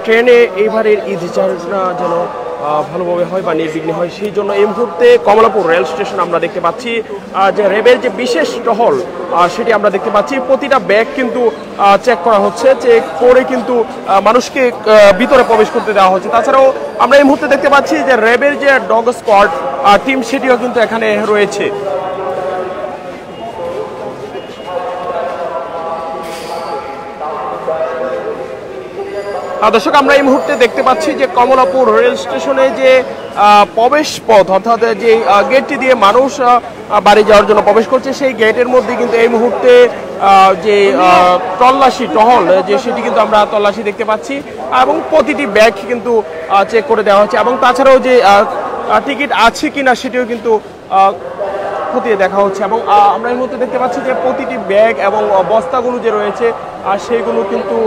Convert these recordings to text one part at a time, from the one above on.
ট্রেনে এইবারের যাত্রা যেন ভালোভাবে হয় বা নির্বিঘ্নে হয়, সেই জন্য এই মুহূর্তে কমলাপুর রেল স্টেশন আমরা দেখতে পাচ্ছি যে র্যাবের যে বিশেষ টহল সেটি আমরা দেখতে পাচ্ছি। প্রতিটা ব্যাগ কিন্তু চেক করা হচ্ছে, চেক করে কিন্তু মানুষকে ভিতরে প্রবেশ করতে দেওয়া হচ্ছে। তাছাড়াও আমরা এই মুহূর্তে দেখতে পাচ্ছি যে র্যাবের যে ডগ স্কোয়াড টিম সেটিও কিন্তু এখানে রয়েছে। দর্শক, আমরা এই মুহূর্তে দেখতে পাচ্ছি যে কমলাপুর রেল স্টেশনে যে প্রবেশ পথ, অর্থাৎ যে গেটটি দিয়ে মানুষ বাড়ি যাওয়ার জন্য প্রবেশ করছে, সেই গেটের মধ্যে কিন্তু এই মুহূর্তে যে তল্লাশি টহল যে সেটি কিন্তু আমরা তল্লাশি দেখতে পাচ্ছি এবং প্রতিটি ব্যাগ কিন্তু চেক করে দেওয়া হচ্ছে এবং তাছাড়াও যে টিকিট আছে কিনা সেটিও কিন্তু খতিয়ে দেখা হচ্ছে। এবং আমরা এই মুহূর্তে দেখতে পাচ্ছি যে প্রতিটি ব্যাগ এবং বস্তাগুলো যে রয়েছে সেইগুলো কিন্তু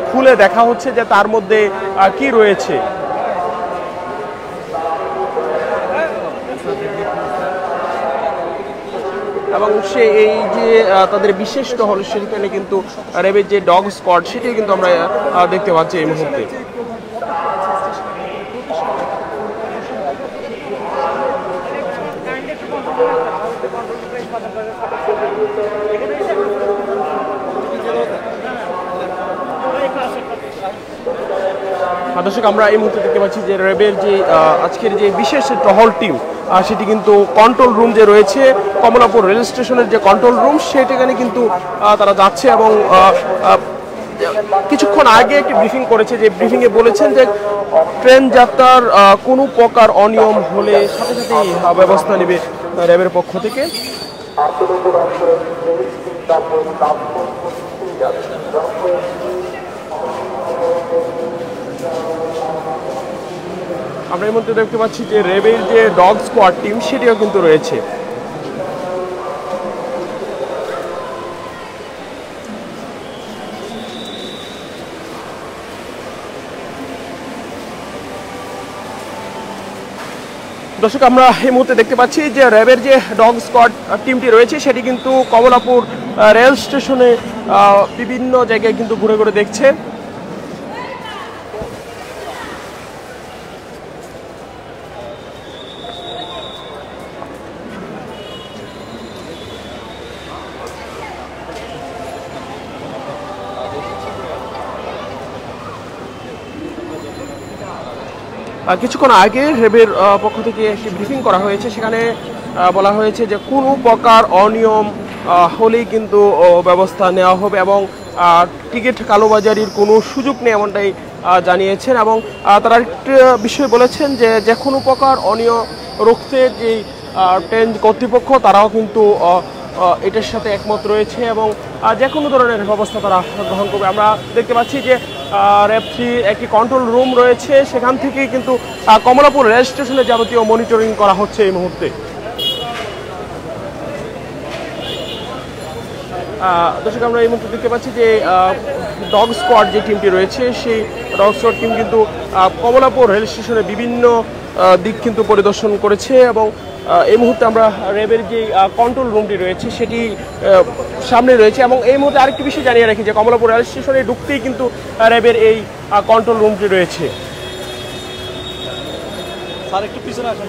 খুলে দেখা হচ্ছে যে তার মধ্যে কি রয়েছে। এবং সে এই যে তাদের বিশেষ টহল সেখানে কিন্তু র্যাবের যে ডগ স্কোয়াড সেটিও কিন্তু আমরা দেখতে পাচ্ছি এই মুহূর্তে। দর্শক, আমরা এই মুহূর্তে দেখতে পাচ্ছি যে র্যাবের যে আজকের যে বিশেষ টহল টিম সেটি কিন্তু কন্ট্রোল রুম যে রয়েছে কমলাপুর রেল স্টেশনের যে কন্ট্রোল রুম সেটাখানে কিন্তু তারা যাচ্ছে এবং কিছুক্ষণ আগে একটি ব্রিফিং করেছে, যে ব্রিফিংয়ে বলেছেন যে ট্রেন যাত্রার কোনো প্রকার অনিয়ম হলে সাথে সাথেই ব্যবস্থা নেবে র্যাবের পক্ষ থেকে। আমরা এর মধ্যে দেখতে পাচ্ছি যে র্যাবের যে ডগ স্কোয়াড টিম সেটিও কিন্তু রয়েছে। দর্শক, আমরা এই মুহূর্তে দেখতে পাচ্ছি যে র্যাবের যে ডগ স্কোয়াড টিমটি রয়েছে সেটি কিন্তু কমলাপুর রেল স্টেশনে বিভিন্ন জায়গায় কিন্তু ঘুরে ঘুরে দেখছে। কিছুক্ষণ আগে র্যাবের পক্ষ থেকে একটি ব্রিফিং করা হয়েছে, সেখানে বলা হয়েছে যে কোনো প্রকার অনিয়ম হলেই কিন্তু ব্যবস্থা নেওয়া হবে এবং টিকিট কালোবাজারির কোনো সুযোগ নেই এমনটাই জানিয়েছেন। এবং তারা একটা বিষয় বলেছেন যে কোনো প্রকার অনিয়ম রুখতে যে ট্রেন কর্তৃপক্ষ তারাও কিন্তু এটার সাথে একমত রয়েছে এবং যে কোনো ধরনের ব্যবস্থা তারা গ্রহণ করবে। আমরা দেখতে পাচ্ছি যে র্যাব 3 একটি কন্ট্রোল রুম রয়েছে, সেখান থেকেই কিন্তু কমলাপুর রেল স্টেশনে যাবতীয় মনিটরিং করা হচ্ছে এই মুহূর্তে। দর্শক, আমরা এই মুহূর্তে দেখতে পাচ্ছি যে ডগ স্কোয়াড যে টিমটি রয়েছে সেই ডগ স্কোয়াড টিম কিন্তু কমলাপুর রেল স্টেশনে বিভিন্ন দিক কিন্তু পরিদর্শন করেছে এবং এই মুহূর্তে আমরা র্যাবের যে কন্ট্রোল রুমটি রয়েছে সেটি সামনে রয়েছে। এবং এই মুহূর্তে আরেকটি বিষয় জানিয়ে রাখি যে কমলাপুর রেল স্টেশনে ঢুকতেই কিন্তু র্যাবের এই কন্ট্রোল রুমটি রয়েছে। স্যার একটু পিছনে আসেন।